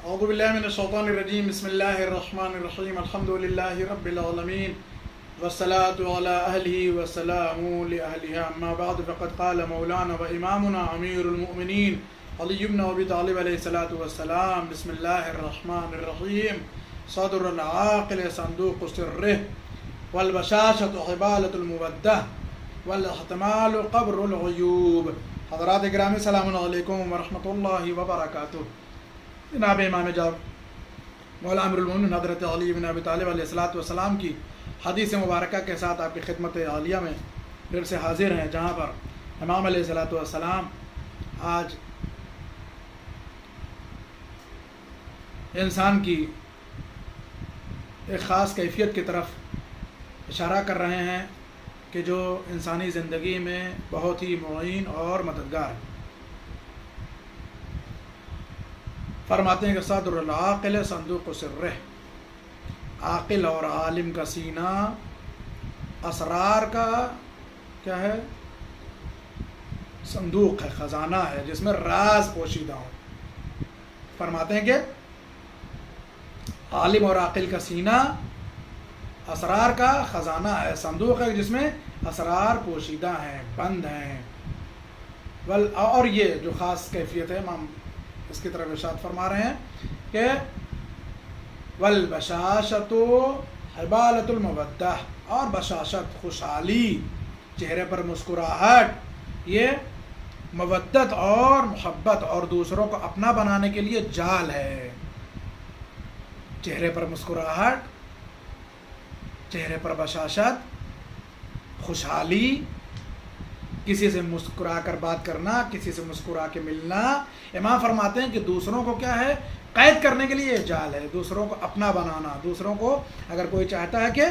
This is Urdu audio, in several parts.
اعوذ باللہ من الشیطان الرجیم بسم اللہ الرحمن الرحیم الحمدللہ رب العالمین والصلاة علی اہلہ والسلام لأہلہ اما بعد فقد قال مولانا و امامنا امیر المؤمنین علی بن ابی طالب علیہ الصلاۃ والسلام بسم اللہ الرحمن الرحیم صدر العاقل صندوق سرہ والبشاشۃ حبالۃ المودہ والاحتمال قبر العیوب۔ حضرات گرامی السلام علیکم ورحمۃ اللہ وبرکاتہ۔ جناب امام جاب مولا امیر المومنین حضرت علی بن ابی طالب علیہ الصلاۃ والسلام کی حدیث مبارکہ کے ساتھ آپ کی خدمت عالیہ میں پھر سے حاضر ہیں، جہاں پر امام علیہ الصلاۃ والسلام آج انسان کی ایک خاص کیفیت کی طرف اشارہ کر رہے ہیں کہ جو انسانی زندگی میں بہت ہی معین اور مددگار ہے۔ فرماتے ہیں کہ صدر العاقل صندوق سرہ، عاقل اور عالم کا سینہ اسرار کا کیا ہے؟ صندوق ہے، خزانہ ہے جس میں راز پوشیدہ ہوں۔ فرماتے ہیں کہ عالم اور عاقل کا سینہ اسرار کا خزانہ ہے، صندوق ہے جس میں اسرار پوشیدہ ہیں، بند ہیں۔ اور یہ جو خاص کیفیت ہے امام اس کی طرف ارشاد فرما رہے ہیں کہ والبشاشۃ حبالۃ المودہ، اور بشاشت خوشحالی، چہرے پر مسکراہٹ، یہ مودت اور محبت اور دوسروں کو اپنا بنانے کے لیے جال ہے۔ چہرے پر مسکراہٹ، چہرے پر بشاشت، خوشحالی، کسی سے مسکرا کر بات کرنا، کسی سے مسکرا کے ملنا۔ امام فرماتے ہیں کہ دوسروں کو کیا ہے؟ قید کرنے کے لیے جال ہے، دوسروں کو اپنا بنانا۔ دوسروں کو اگر کوئی چاہتا ہے کہ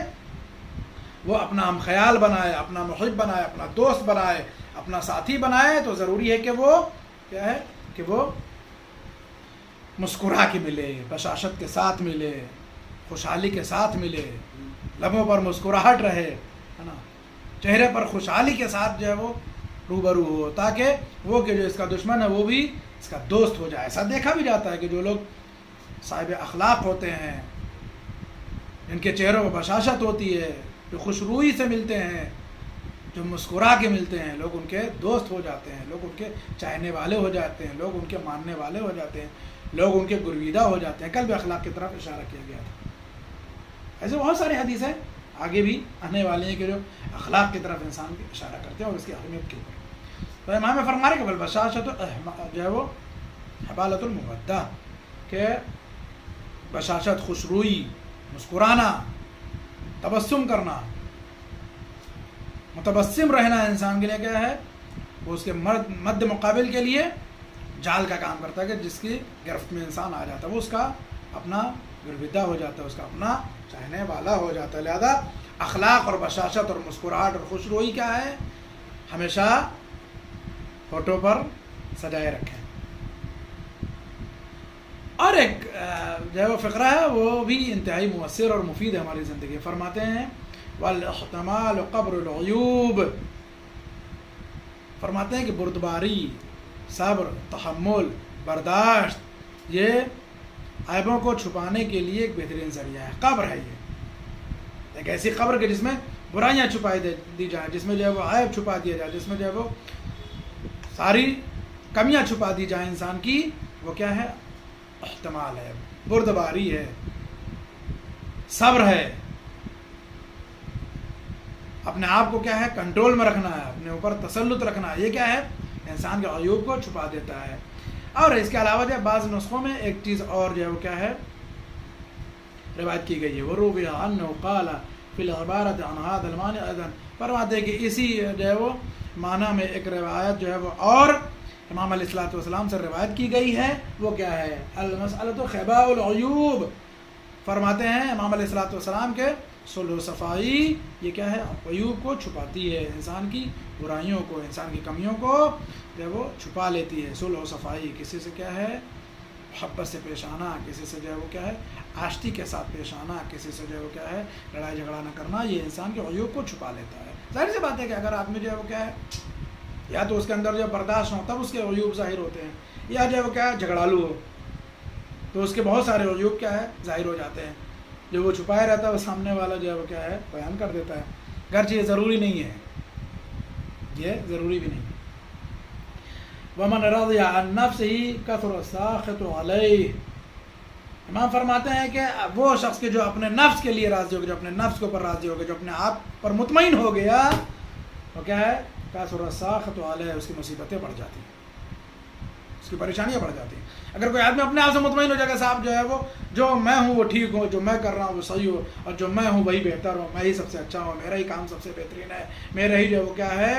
وہ اپنا ہم خیال بنائے، اپنا محب بنائے، اپنا دوست بنائے، اپنا ساتھی بنائے، تو ضروری ہے کہ وہ کیا ہے؟ کہ وہ مسکرا کے ملے، بشاشت کے ساتھ ملے، خوشحالی کے ساتھ ملے، لبوں پر مسکراہٹ رہے، ہے نا، چہرے پر خوشحالی کے ساتھ جو ہے وہ روبرو ہو، تاکہ وہ کہ جو اس کا دشمن ہے وہ بھی اس کا دوست ہو جائے۔ ایسا دیکھا بھی جاتا ہے کہ جو لوگ صاحب اخلاق ہوتے ہیں، ان کے چہروں پر بشاشت ہوتی ہے، جو خوش روئی سے ملتے ہیں، جو مسکرا کے ملتے ہیں، لوگ ان کے دوست ہو جاتے ہیں، لوگ ان کے چاہنے والے ہو جاتے ہیں، لوگ ان کے ماننے والے ہو جاتے ہیں، لوگ ان کے گرویدہ ہو جاتے ہیں۔ کل بھی اخلاق کی طرف اشارہ کیا گیا تھا۔ ایسے بہت سارے حدیث ہیں آگے بھی آنے والے ہیں کہ جو اخلاق کی طرف انسان کی اشارہ کرتے ہیں اور اس کی اہمیت کے اوپر۔ تو امام فرما رہے کہ بالبشاشۃ جو ہے وہ حبالۃ المودہ، کہ بشاشت، خوش روئی، مسکرانا، تبسم کرنا، متبسم رہنا انسان کے لیے کیا ہے؟ وہ اس کے مد مقابل کے لیے جال کا کام کرتا ہے کہ جس کی گرفت میں انسان آ جاتا ہے، وہ اس کا اپنا گرویدہ ہو جاتا ہے، اس کا اپنا چاہنے والا ہو جاتا ہے۔ لہذا اخلاق اور بشاشت اور مسکراہٹ اور خوش روئی کیا ہے؟ ہمیشہ فوٹو پر سجائے رکھیں۔ اور ایک جو ہے وہ فقرہ ہے وہ بھی انتہائی مؤثر اور مفید ہے ہماری زندگی۔ فرماتے ہیں والاحتمال قبر العیوب، فرماتے ہیں کہ بردباری، صبر، تحمل، برداشت، یہ عیبوں کو چھپانے کے لیے ایک بہترین ذریعہ ہے۔ قبر ہے یہ ایک ایسی قبر کہ جس میں برائیاں چھپائی دی جائیں، جس میں جو ہے وہ عیب چھپا دیا جائے، جس میں جو ہے وہ ساری کمیاں چھپا دی جائیں انسان کی، وہ کیا ہے؟ احتمال ہے، بردباری ہے، صبر ہے، اپنے آپ کو کیا ہے؟ کنٹرول میں رکھنا ہے، اپنے اوپر تسلط رکھنا ہے۔ یہ کیا ہے؟ انسان کے عیوب کو چھپا دیتا ہے۔ اور اس کے علاوہ جو بعض نسخوں میں ایک چیز اور جو ہے وہ کیا ہے؟ روایت کی گئی ہے، وروی عنہ قال فی العبارۃ عن ھذا المعنى ايضا، فرماتے ہیں کہ اسی جو ہے وہ معنی میں ایک روایت جو ہے وہ اور امام علیہ الصلوۃ والسلام سے روایت کی گئی ہے، وہ کیا ہے؟ المسألۃ خباء العیوب۔ فرماتے ہیں امام علیہ الصلوۃ والسلام کے صلح و صفائی یہ کیا ہے؟ عیوب کو چھپاتی ہے، انسان کی برائیوں کو، انسان کی کمیوں کو جو ہے وہ چھپا لیتی ہے۔ صلح و صفائی، کسی سے کیا ہے؟ محبت سے پیش آنا، کسی سے جو ہے وہ کیا ہے؟ آشتی کے ساتھ پیش آنا، کسی سے جو ہے وہ کیا ہے؟ لڑائی جھگڑا نہ کرنا، یہ انسان کے عیوب کو چھپا لیتا ہے۔ ظاہر سی بات ہے کہ اگر آدمی جو ہے وہ کیا ہے؟ یا تو اس کے اندر جو برداشت ہو تب اس کے عیوب ظاہر ہوتے ہیں، یا جو ہے وہ کیا ہے؟ جھگڑالو ہو تو اس کے بہت سارے عیوب کیا ہے ظاہر ہو جاتے ہیں. جو وہ چھپائے رہتا ہے وہ سامنے والا جو ہے وہ کیا ہے بیان کر دیتا ہے، گرچہ یہ ضروری نہیں ہے، یہ ضروری بھی نہیں. ومن رضی عن نفسه کثر الساخط علیہ. امام فرماتے ہیں کہ وہ شخص کے جو اپنے نفس کے لیے راضی ہو گیا، جو اپنے نفس کے اوپر راضی ہو گیا، جو اپنے آپ پر مطمئن ہو گیا، وہ کیا ہے کثر الساخط علیہ، اس کی مصیبتیں بڑھ جاتی ہیں، اس کی پریشانیاں بڑھ جاتی ہیں. اگر کوئی آدمی اپنے آپ سے مطمئن ہو جائے گا صاحب جو ہے وہ جو میں ہوں وہ ٹھیک ہوں، جو میں کر رہا ہوں وہ صحیح ہو، اور جو میں ہوں وہی بہتر ہوں، میں ہی سب سے اچھا ہوں، میرا ہی کام سب سے بہترین ہے، میرا ہی جو ہے وہ کیا ہے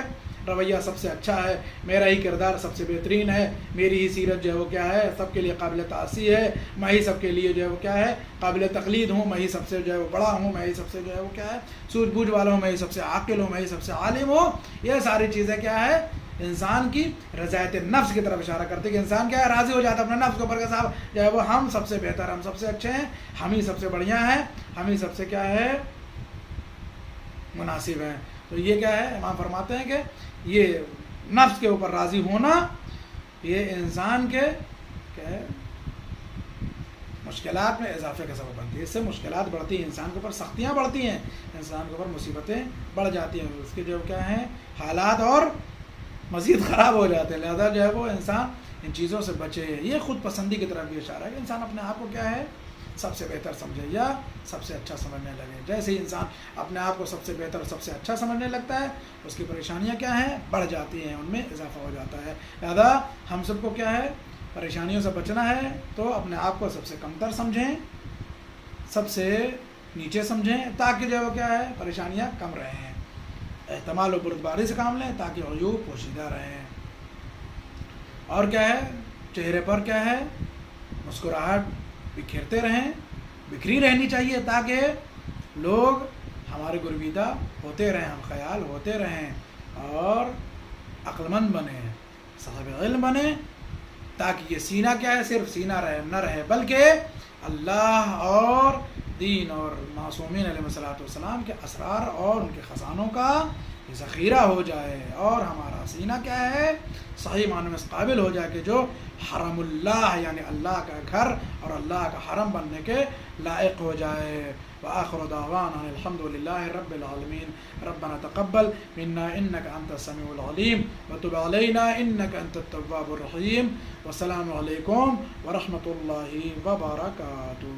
رویہ سب سے اچھا ہے، میرا ہی کردار سب سے بہترین ہے، میری ہی سیرت جو ہے وہ کیا ہے سب کے لیے قابل تأسی ہے، میں ہی سب کے لیے جو ہے وہ کیا ہے قابل تقلید ہوں، میں ہی سب سے جو ہے وہ بڑا ہوں، میں ہی سب سے جو ہے وہ کیا ہے سوجھ بوجھ والا ہوں، میں ہی سب سے عاقل ہوں، میں ہی سب سے عالم ہوں. یہ ساری چیزیں کیا ہے انسان کی رضایت نفس کی طرف اشارہ کرتے کہ انسان کیا ہے راضی ہو جاتا ہے اپنے نفس کے اوپر کہ صاحب جو ہے وہ ہم سب سے بہتر، ہم سب سے اچھے ہیں، ہم ہی سب سے بڑھیا ہیں، ہم ہی سب سے کیا ہے مناسب ہیں. تو یہ کیا ہے امام فرماتے ہیں کہ یہ نفس کے اوپر راضی ہونا یہ انسان کے کیا ہے مشکلات میں اضافے کا سبب بنتی ہے. اس سے مشکلات بڑھتی ہیں، انسان کے اوپر سختیاں بڑھتی ہیں، انسان کے اوپر مصیبتیں بڑھ جاتی ہیں، اس کے جو کیا ہیں حالات اور مزید خراب ہو جاتے ہیں. لہذا جو ہے وہ انسان ان چیزوں سے بچے. یہ خود پسندی کی طرف بھی اشارہ ہے کہ انسان اپنے آپ کو کیا ہے سب سے بہتر سمجھے یا سب سے اچھا سمجھنے لگے. جیسے ہی انسان اپنے آپ کو سب سے بہتر سب سے اچھا سمجھنے لگتا ہے اس کی پریشانیاں کیا ہیں بڑھ جاتی ہیں، ان میں اضافہ ہو جاتا ہے. لہذا ہم سب کو کیا ہے پریشانیوں سے بچنا ہے تو اپنے آپ کو سب سے کمتر سمجھیں، سب سے نیچے سمجھیں تاکہ جو ہے وہ کیا ہے پریشانیاں کم رہیں. احتمال و بردباری سے کام لیں تاکہ عیوب پوشیدہ رہیں. اور کیا ہے چہرے پر کیا ہے مسکراہٹ بکھیرتے رہیں، بکھری رہنی چاہیے تاکہ لوگ ہمارے گرویدہ ہوتے رہیں، ہم خیال ہوتے رہیں اور عقل مند بنیں، صاحب علم بنیں، تاکہ یہ سینہ کیا ہے صرف سینہ نہ رہے بلکہ اللہ اور دین اور معصومین علیہ الصلوۃ والسلام کے اسرار اور ان کے خزانوں کا ذخیرہ ہو جائے، اور ہمارا سینہ کیا ہے صحیح معنی میں قابل ہو جائے کہ جو حرم اللہ یعنی اللہ کا گھر اور اللہ کا حرم بننے کے لائق ہو جائے. وآخر دعوانا الحمد للہ رب العالمین. ربنا تقبل منا انك انت السميع العليم وتب علينا انك انت التواب الرحيم. والسلام علیکم ورحمۃ اللہ وبرکاتہ.